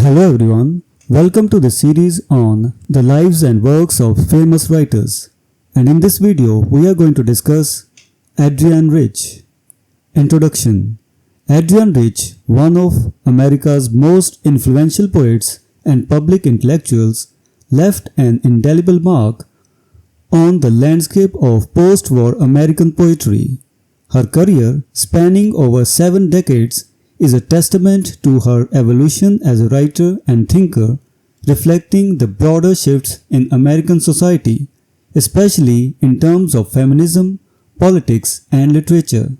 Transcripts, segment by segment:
Hello everyone, welcome to the series on the lives and works of famous writers. And in this video, we are going to discuss Adrienne Rich. Introduction. Adrienne Rich, one of America's most influential poets and public intellectuals, left an indelible mark on the landscape of post-war American poetry. Her career, spanning over 7 decades, is a testament to her evolution as a writer and thinker, reflecting the broader shifts in American society, especially in terms of feminism, politics, and literature.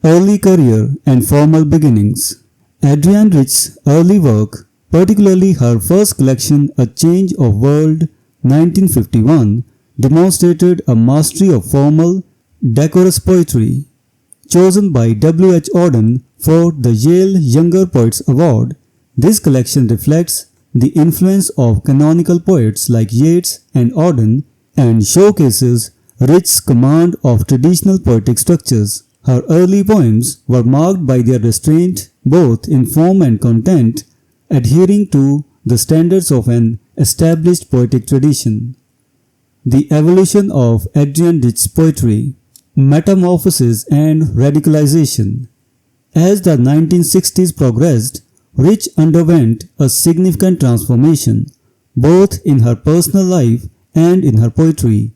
Early career and formal beginnings. Adrienne Rich's early work, particularly her first collection A Change of World 1951, demonstrated a mastery of formal, decorous poetry. Chosen by W. H. Auden for the Yale Younger Poets Award, this collection reflects the influence of canonical poets like Yeats and Auden and showcases Rich's command of traditional poetic structures. Her early poems were marked by their restraint both in form and content, adhering to the standards of an established poetic tradition. The evolution of Adrienne Rich's poetry. Metamorphosis and radicalization. As the 1960s progressed, Rich underwent a significant transformation, both in her personal life and in her poetry.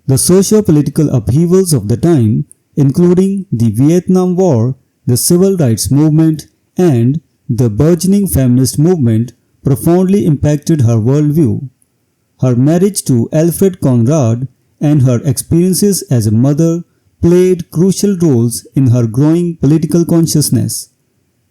The socio-political upheavals of the time, including the Vietnam War, the Civil Rights Movement, and the burgeoning feminist movement, profoundly impacted her worldview. Her marriage to Alfred Conrad and her experiences as a mother played crucial roles in her growing political consciousness.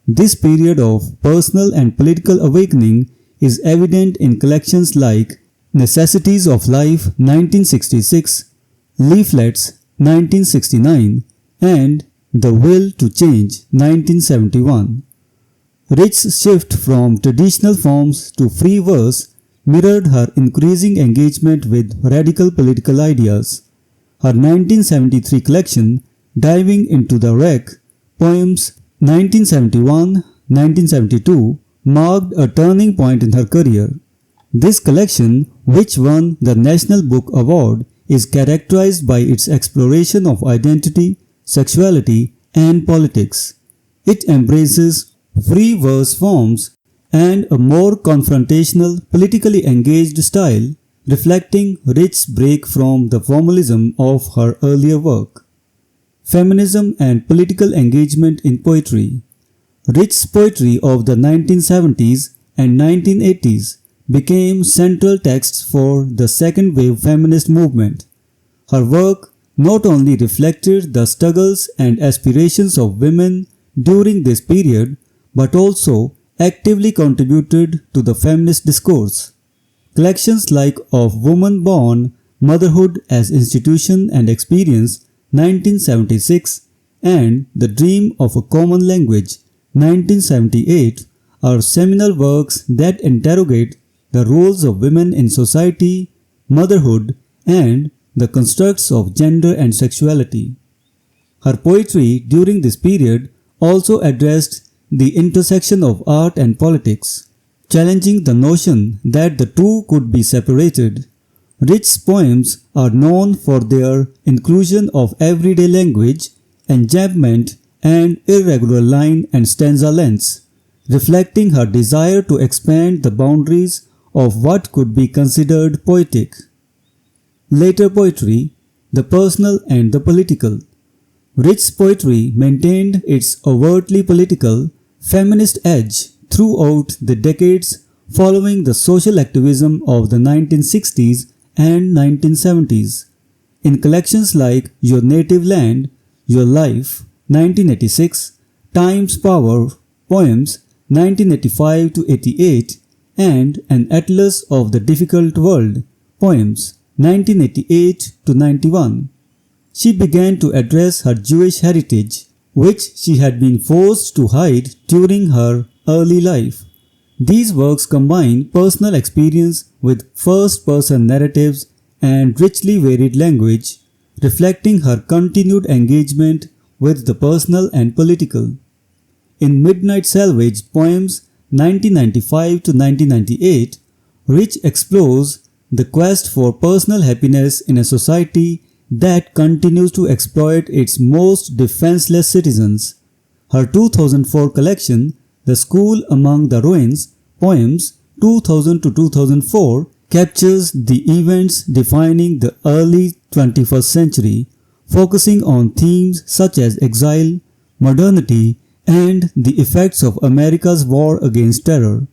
This period of personal and political awakening is evident in collections like Necessities of Life 1966, Leaflets 1969, and The Will to Change 1971. Rich's shift from traditional forms to free verse mirrored her increasing engagement with radical political ideas. Her 1973 collection, Diving into the Wreck, Poems 1971-1972, marked a turning point in her career. This collection, which won the National Book Award, is characterized by its exploration of identity, sexuality, and politics. It embraces free verse forms and a more confrontational, politically engaged style, reflecting Rich's break from the formalism of her earlier work. Feminism and political engagement in poetry. Rich's poetry of the 1970s and 1980s became central texts for the second wave feminist movement. Her work not only reflected the struggles and aspirations of women during this period, but also actively contributed to the feminist discourse. Collections like Of Woman Born, Motherhood as Institution and Experience 1976 and The Dream of a Common Language 1978 are seminal works that interrogate the roles of women in society, motherhood, and the constructs of gender and sexuality. Her poetry during this period also addressed the intersection of art and politics, challenging the notion that the two could be separated. Rich's poems are known for their inclusion of everyday language, enjambment, and irregular line and stanza lengths, reflecting her desire to expand the boundaries of what could be considered poetic. Later poetry, the personal and the political. Rich's poetry maintained its overtly political, feminist edge throughout the decades following the social activism of the 1960s and 1970s. In collections like Your Native Land, Your Life 1986, Time's Power, Poems 1985-88, and An Atlas of the Difficult World, Poems 1988-91. She began to address her Jewish heritage, which she had been forced to hide during her early life. These works combine personal experience with first-person narratives and richly varied language, reflecting her continued engagement with the personal and political. In Midnight Salvage, Poems 1995 to 1998, Rich explores the quest for personal happiness in a society that continues to exploit its most defenseless citizens. Her 2004 collection, The School Among the Ruins, Poems 2000 to 2004, captures the events defining the early 21st century, focusing on themes such as exile, modernity, and the effects of America's war against terror.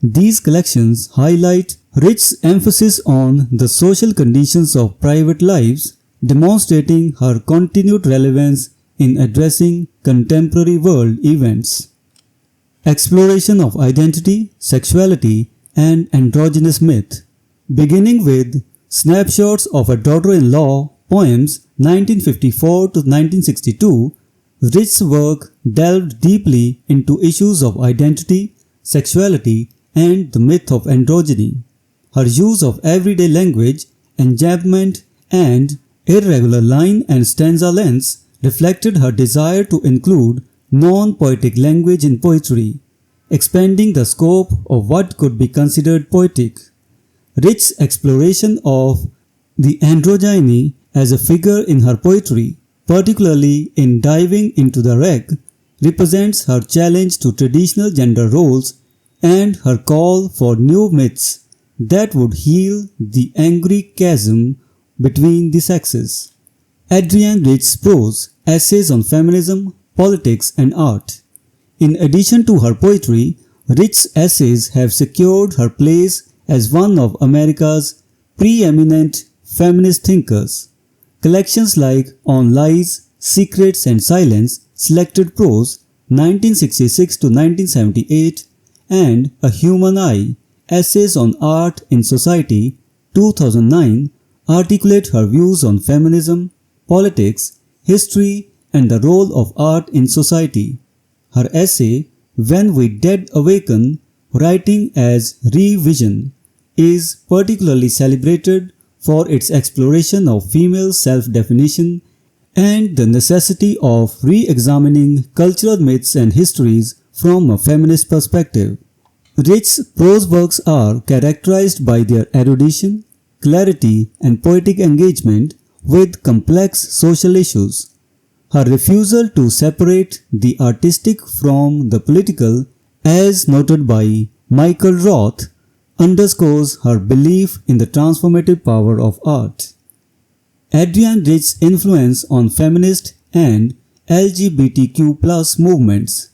These collections highlight Rich's emphasis on the social conditions of private lives, demonstrating her continued relevance in addressing contemporary world events. Exploration of identity, sexuality, and androgynous myth. Beginning with Snapshots of a Daughter-in-Law, Poems 1954 to 1962, Rich's work delved deeply into issues of identity, sexuality, and the myth of androgyny. Her use of everyday language, enjambment, and irregular line and stanza lengths reflected her desire to include non-poetic language in poetry, expanding the scope of what could be considered poetic. Rich's exploration of the androgyny as a figure in her poetry, particularly in Diving into the Wreck, represents her challenge to traditional gender roles and her call for new myths that would heal the angry chasm between the sexes. Adrienne Rich's prose, essays on feminism, politics, and art. In addition to her poetry, Rich's essays have secured her place as one of America's preeminent feminist thinkers. Collections like On Lies, Secrets and Silence, Selected Prose, 1966 to 1978, and A Human Eye, Essays on Art in Society, 2009, articulate her views on feminism, politics, history, and the role of art in society. Her essay, When We Dead Awaken, Writing as Revision, is particularly celebrated for its exploration of female self-definition and the necessity of re-examining cultural myths and histories from a feminist perspective. Rich's prose works are characterized by their erudition, clarity, and poetic engagement with complex social issues. Her refusal to separate the artistic from the political, as noted by Michael Roth, underscores her belief in the transformative power of art. Adrienne Rich's influence on feminist and LGBTQ+ movements.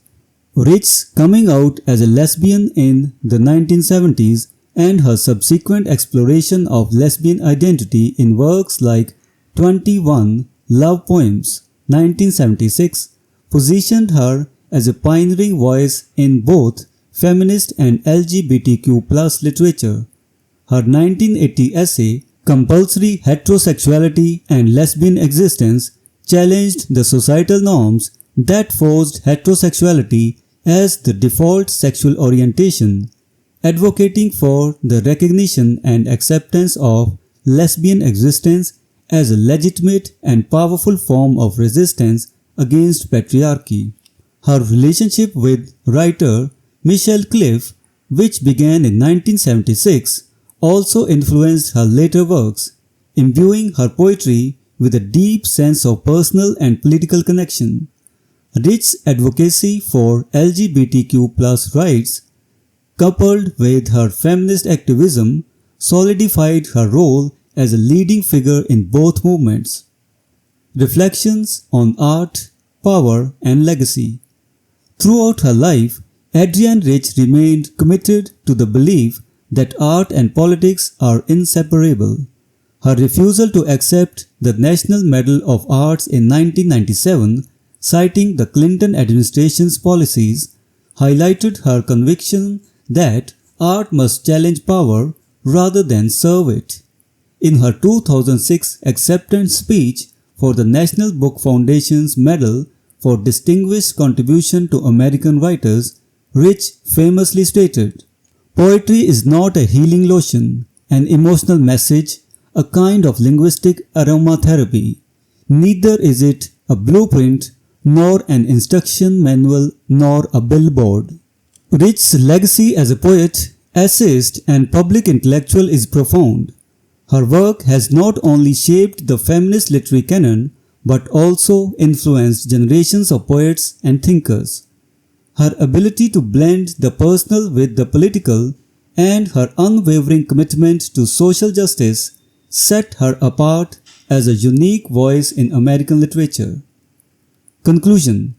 Rich's coming out as a lesbian in the 1970s and her subsequent exploration of lesbian identity in works like 21 Love Poems, 1976, positioned her as a pioneering voice in both feminist and LGBTQ+ literature. Her 1980 essay, Compulsory Heterosexuality and Lesbian Existence, challenged the societal norms that forced heterosexuality as the default sexual orientation, advocating for the recognition and acceptance of lesbian existence as a legitimate and powerful form of resistance against patriarchy. Her relationship with writer Michelle Cliff, which began in 1976, also influenced her later works, imbuing her poetry with a deep sense of personal and political connection. Rich's advocacy for LGBTQ+ rights, coupled with her feminist activism, solidified her role as a leading figure in both movements. Reflections on art, power, and legacy. Throughout her life, Adrienne Rich remained committed to the belief that art and politics are inseparable. Her refusal to accept the National Medal of Arts in 1997, citing the Clinton administration's policies, highlighted her conviction that art must challenge power rather than serve it. In her 2006 acceptance speech for the National Book Foundation's Medal for Distinguished Contribution to American Writers, Rich famously stated, "Poetry is not a healing lotion, an emotional message, a kind of linguistic aromatherapy. Neither is it a blueprint, nor an instruction manual, nor a billboard." Rich's legacy as a poet, essayist, and public intellectual is profound. Her work has not only shaped the feminist literary canon but also influenced generations of poets and thinkers. Her ability to blend the personal with the political and her unwavering commitment to social justice set her apart as a unique voice in American literature. Conclusion: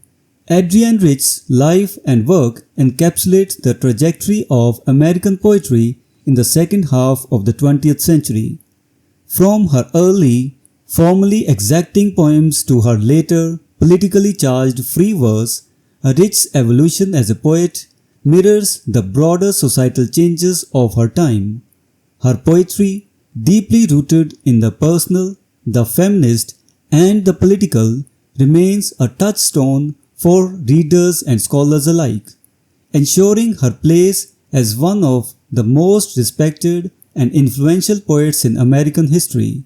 Adrienne Rich's life and work encapsulate the trajectory of American poetry in the second half of the 20th century. From her early, formally exacting poems to her later, politically charged free verse, Rich's evolution as a poet mirrors the broader societal changes of her time. Her poetry, deeply rooted in the personal, the feminist, and the political, remains a touchstone for readers and scholars alike, ensuring her place as one of the most respected and influential poets in American history.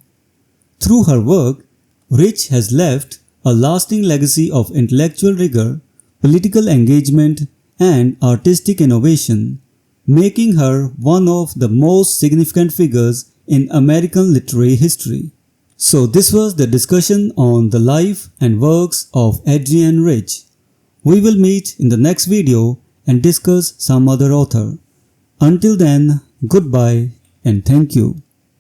Through her work, Rich has left a lasting legacy of intellectual rigor, political engagement, and artistic innovation, making her one of the most significant figures in American literary history. So this was the discussion on the life and works of Adrienne Rich. We will meet in the next video and discuss some other author. Until then, goodbye and thank you.